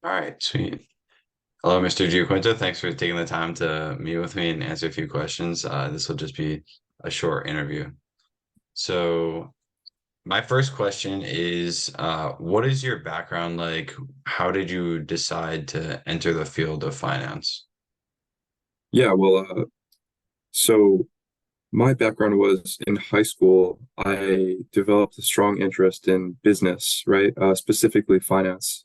All right, sweet. Hello, Mr. Giaquinta. Thanks for taking the time to meet with me and answer a few questions. This will just be a short interview. So, my first question is, what is your background like? How did you decide to enter the field of finance? Yeah, so my background was in high school. I developed a strong interest in business, right? Specifically finance.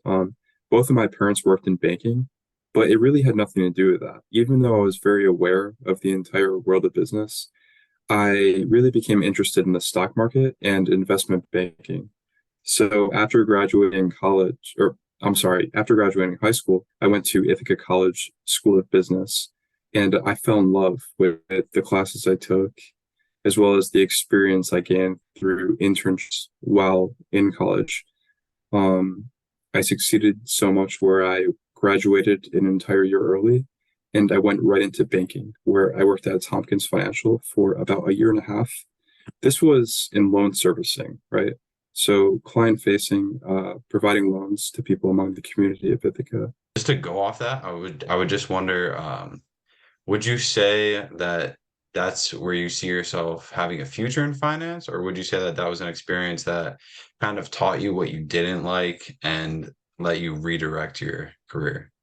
Both of my parents worked in banking, but it really had nothing to do with that. Even though I was very aware of the entire world of business, I really became interested in the stock market and investment banking. So after graduating college, or I'm sorry, after graduating high school, I went to Ithaca College School of Business, and I fell in love with the classes I took, as well as the experience I gained through internships while in college. Um, I succeeded so much where I graduated an entire year early, and I went right into banking, where I worked at Tompkins Financial for about a year and a half. This was in loan servicing, right? So client facing, providing loans to people among the community of Ithaca. Just to go off that, I would just wonder, would you say that that's where you see yourself having a future in finance, or would you say that that was an experience that kind of taught you what you didn't like and let you redirect your career?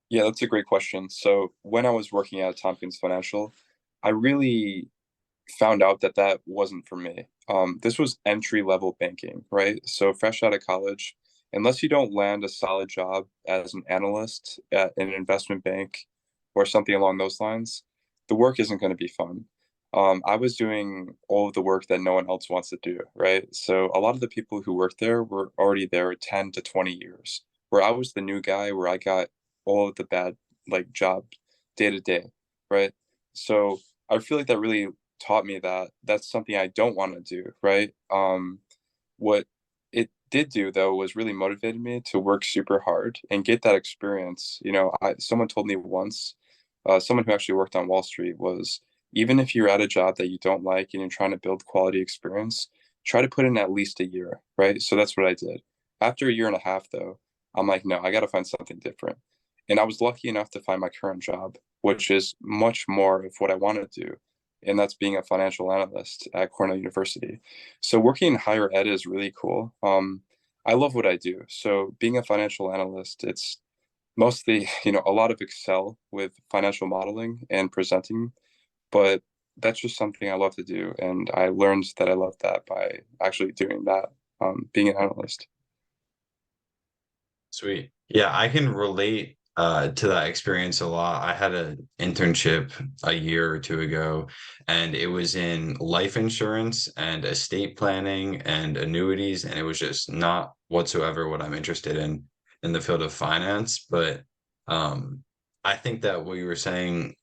Yeah, that's a great question. So when I was working at Tompkins Financial, I really found out that that wasn't for me. This was entry level banking, right? So fresh out of college, unless you don't land a solid job as an analyst at an investment bank or something along those lines, the work isn't going to be fun. I was doing all of the work that no one else wants to do, right? So a lot of the people who worked there were already there 10 to 20 years, where I was the new guy, where I got all of the bad like job day to day, right? So I feel like that really taught me that that's something I don't want to do, right? What it did do though was really motivated me to work super hard and get that experience. Someone told me once, someone who actually worked on Wall Street was even if you're at a job that you don't like and you're trying to build quality experience, try to put in at least a year, right? So that's what I did. After a year and a half though, I'm like, no, I got to find something different. And I was lucky enough to find my current job, which is much more of what I want to do, and that's being a financial analyst at Cornell University. So working in higher ed is really cool. I love what I do. So being a financial analyst, it's mostly, a lot of Excel with financial modeling and presenting, but that's just something I love to do. And I learned that I love that by actually doing that, being an analyst. Sweet. Yeah, I can relate to that experience a lot. I had an internship a year or two ago, and it was in life insurance and estate planning and annuities, and it was just not whatsoever what I'm interested in the field of finance. But um, I think that what you were saying,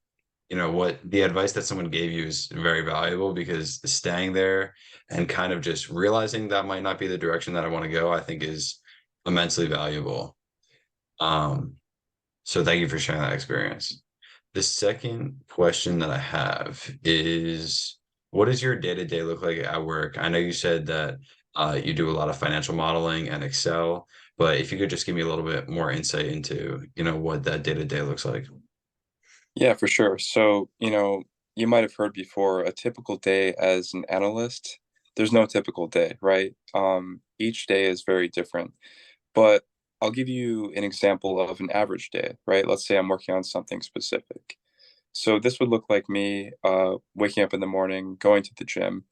what the advice that someone gave you is very valuable because staying there and kind of just realizing that might not be the direction that I want to go, I think is immensely valuable. Um, so thank you for sharing that experience. The second question that I have is, what does your day-to-day look like at work? I know you said that you do a lot of financial modeling and Excel, but if you could just give me a little bit more insight into, what that day-to-day looks like. Yeah, for sure. So, you might have heard before a typical day as an analyst, there's no typical day, right? Each day is very different. But I'll give you an example of an average day, right? Let's say I'm working on something specific. So this would look like me waking up in the morning, going to the gym.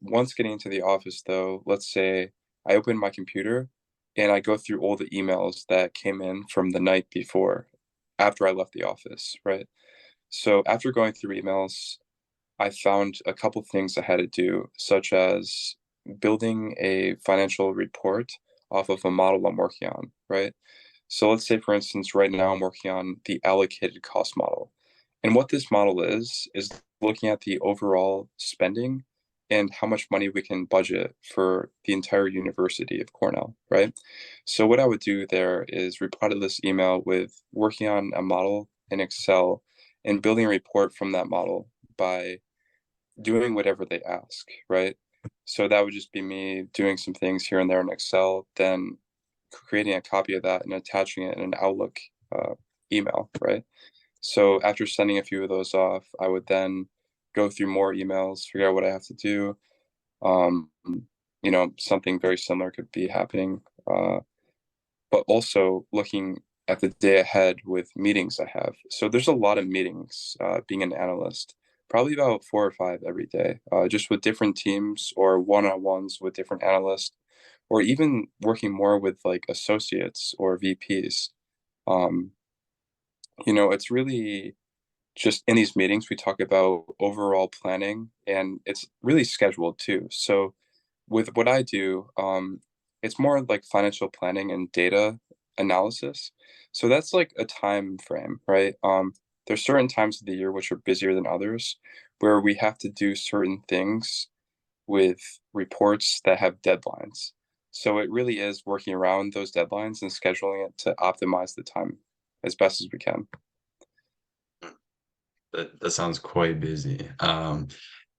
Once getting into the office, though, let's say I open my computer and I go through all the emails that came in from the night before after I left the office, right? So after going through emails, I found a couple things I had to do, such as building a financial report off of a model I'm working on, right? So let's say, for instance, right now I'm working on the allocated cost model. And what this model is looking at the overall spending and how much money we can budget for the entire University of Cornell, right? So what I would do there is reply to this email with working on a model in Excel and building a report from that model by doing whatever they ask, right? So that would just be me doing some things here and there in Excel, then creating a copy of that and attaching it in an Outlook uh, email, right? So after sending a few of those off, I would then go through more emails, figure out what I have to do. Um, something very similar could be happening, but also looking at the day ahead with meetings I have. So there's a lot of meetings being an analyst, probably about 4 or 5 every day, just with different teams or one-on-ones with different analysts, or even working more with like associates or VPs. Um, it's really just in these meetings, we talk about overall planning and it's really scheduled too. So with what I do, it's more like financial planning and data analysis. So that's like a time frame, right? There's certain times of the year which are busier than others, where we have to do certain things with reports that have deadlines. So it really is working around those deadlines and scheduling it to optimize the time as best as we can. That sounds quite busy.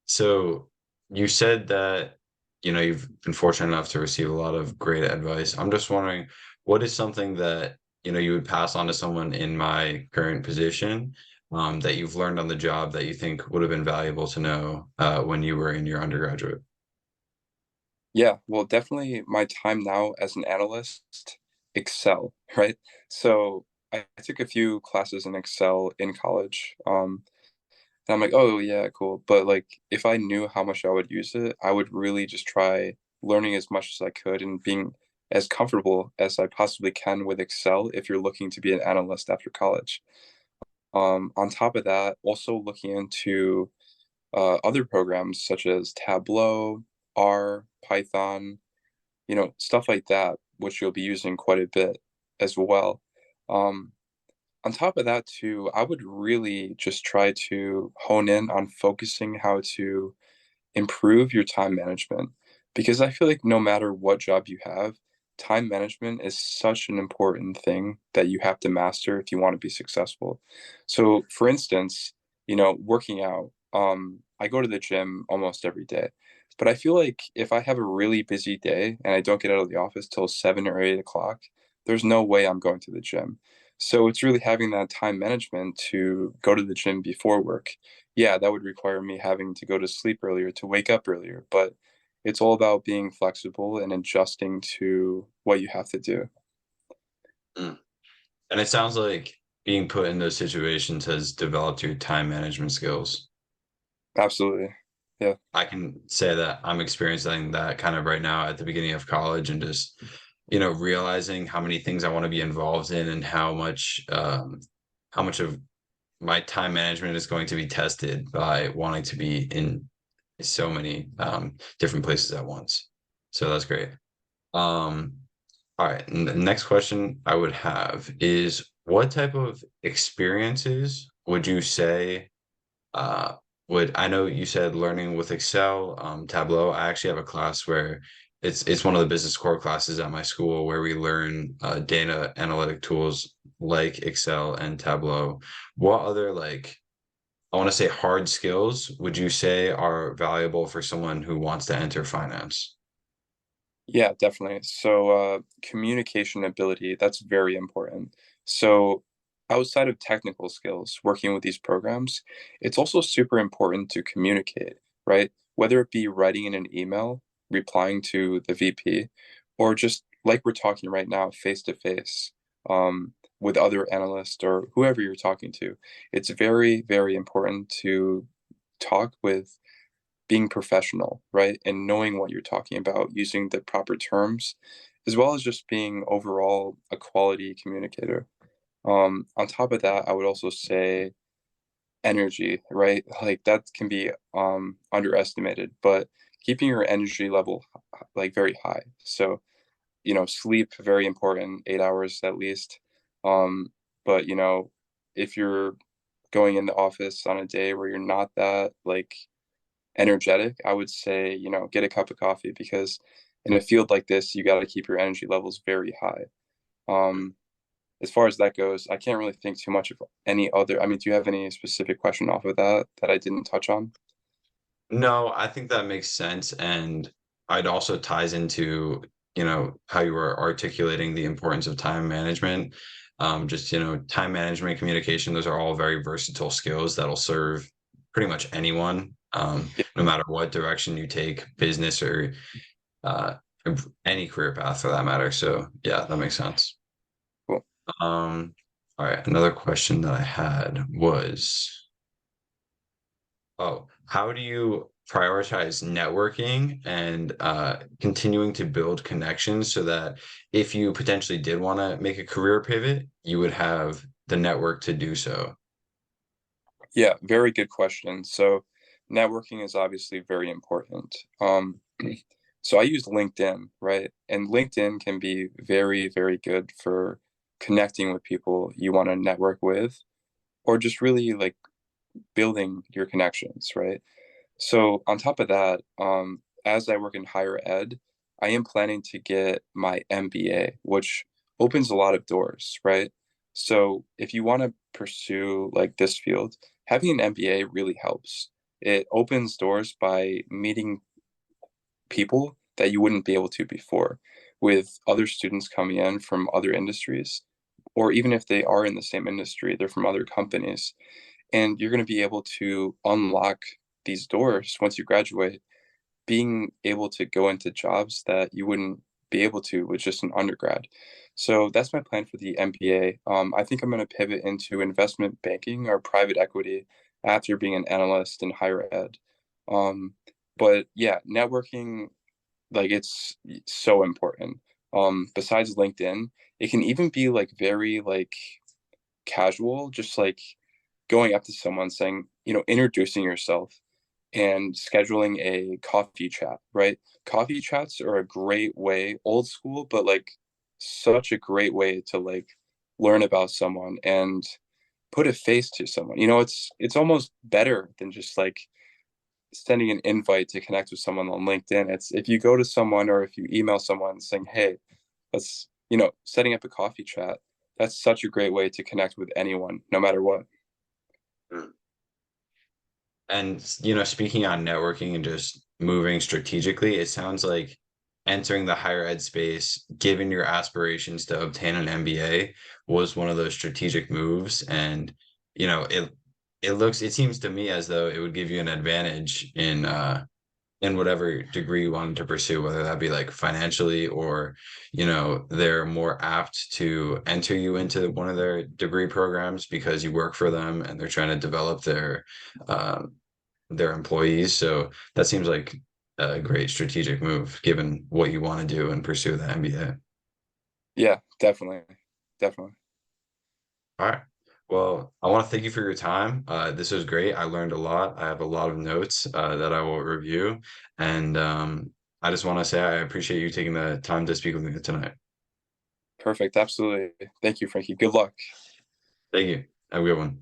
So you said that, you've been fortunate enough to receive a lot of great advice. I'm just wondering, what is something that, you would pass on to someone in my current position, that you've learned on the job that you think would have been valuable to know, when you were in your undergraduate? Yeah, well, definitely my time now as an analyst, Excel, right? So I took a few classes in Excel in college. And I'm like, oh yeah, cool. But like if I knew how much I would use it, I would really just try learning as much as I could and being as comfortable as I possibly can with Excel if you're looking to be an analyst after college. On top of that, also looking into other programs such as Tableau, R, Python, stuff like that, which you'll be using quite a bit as well. Um, on top of that, too, I would really just try to hone in on focusing how to improve your time management because I feel like no matter what job you have, time management is such an important thing that you have to master if you want to be successful. So, for instance, working out, I go to the gym almost every day, but I feel like if I have a really busy day and I don't get out of the office till 7 or 8 o'clock, there's no way I'm going to the gym. So it's really having that time management to go to the gym before work. Yeah, that would require me having to go to sleep earlier to wake up earlier, but it's all about being flexible and adjusting to what you have to do. Mm. And it sounds like being put in those situations has developed your time management skills. Absolutely. Yeah. I can say that I'm experiencing that kind of right now at the beginning of college and just, realizing how many things I want to be involved in and how much of my time management is going to be tested by wanting to be in so many different places at once. So that's great. Um, all right. And the next question I would have is what type of experiences would you say would I know you said learning with Excel, Tableau. I actually have a class where it's one of the business core classes at my school where we learn data analytic tools like Excel and Tableau. What other I want to say hard skills would you say are valuable for someone who wants to enter finance? Yeah, definitely. So, communication ability, that's very important. So, outside of technical skills, working with these programs, it's also super important to communicate, right? Whether it be writing in an email, replying to the VP, or just like we're talking right now, face to face, with other analysts or whoever you're talking to. It's very, very important to talk with being professional, right? And knowing what you're talking about, using the proper terms, as well as just being overall a quality communicator. On top of that, I would also say energy, right? Like that can be underestimated, but keeping your energy level like very high. So, sleep very important, 8 hours at least. Um, but if you're going in the office on a day where you're not that like energetic, I would say, get a cup of coffee because in a field like this, you got to keep your energy levels very high. Um, as far as that goes, I can't really think too much of any other. I mean, do you have any specific question off of that I didn't touch on? No, I think that makes sense, and it also ties into how you were articulating the importance of time management. Just, time management, communication, those are all very versatile skills that'll serve pretty much anyone, Yeah, no matter what direction you take, business or uh, any career path for that matter. So yeah, that makes sense. cool. All right, another question that I had was, oh, how do you prioritize networking and continuing to build connections so that if you potentially did want to make a career pivot, you would have the network to do so? Yeah, very good question. So networking is obviously very important. So I use LinkedIn, right? And LinkedIn can be very, very good for connecting with people you want to network with, or just really like building your connections, right? So on top of that, as I work in higher ed, I am planning to get my MBA, which opens a lot of doors, right? So if you want to pursue like this field, having an MBA really helps. It opens doors by meeting people that you wouldn't be able to before, with other students coming in from other industries, or even if they are in the same industry, they're from other companies, and you're going to be able to unlock these doors once you graduate, being able to go into jobs that you wouldn't be able to with just an undergrad. So that's my plan for the MBA. I think I'm going to pivot into investment banking or private equity after being an analyst in higher ed. Um, but yeah, networking, like it's so important. Besides LinkedIn, it can even be like very like casual, just like going up to someone saying, introducing yourself and scheduling a coffee chat, right? Coffee chats are a great way, old school, but like such a great way to like learn about someone and put a face to someone. It's almost better than just like sending an invite to connect with someone on LinkedIn. It's if you go to someone or if you email someone saying, "Hey, let's," setting up a coffee chat. That's such a great way to connect with anyone, no matter what. And, speaking on networking and just moving strategically, it sounds like entering the higher ed space, given your aspirations to obtain an MBA, was one of those strategic moves. And, it seems to me as though it would give you an advantage in whatever degree you wanted to pursue, whether that be like financially or, they're more apt to enter you into one of their degree programs because you work for them and they're trying to develop um, their employees. So that seems like a great strategic move given what you want to do and pursue the MBA. Yeah, definitely. Definitely. All right. Well, I want to thank you for your time. This was great. I learned a lot. I have a lot of notes that I will review. And I just want to say I appreciate you taking the time to speak with me tonight. Perfect. Absolutely. Thank you, Frankie. Good luck. Thank you. Have a good one.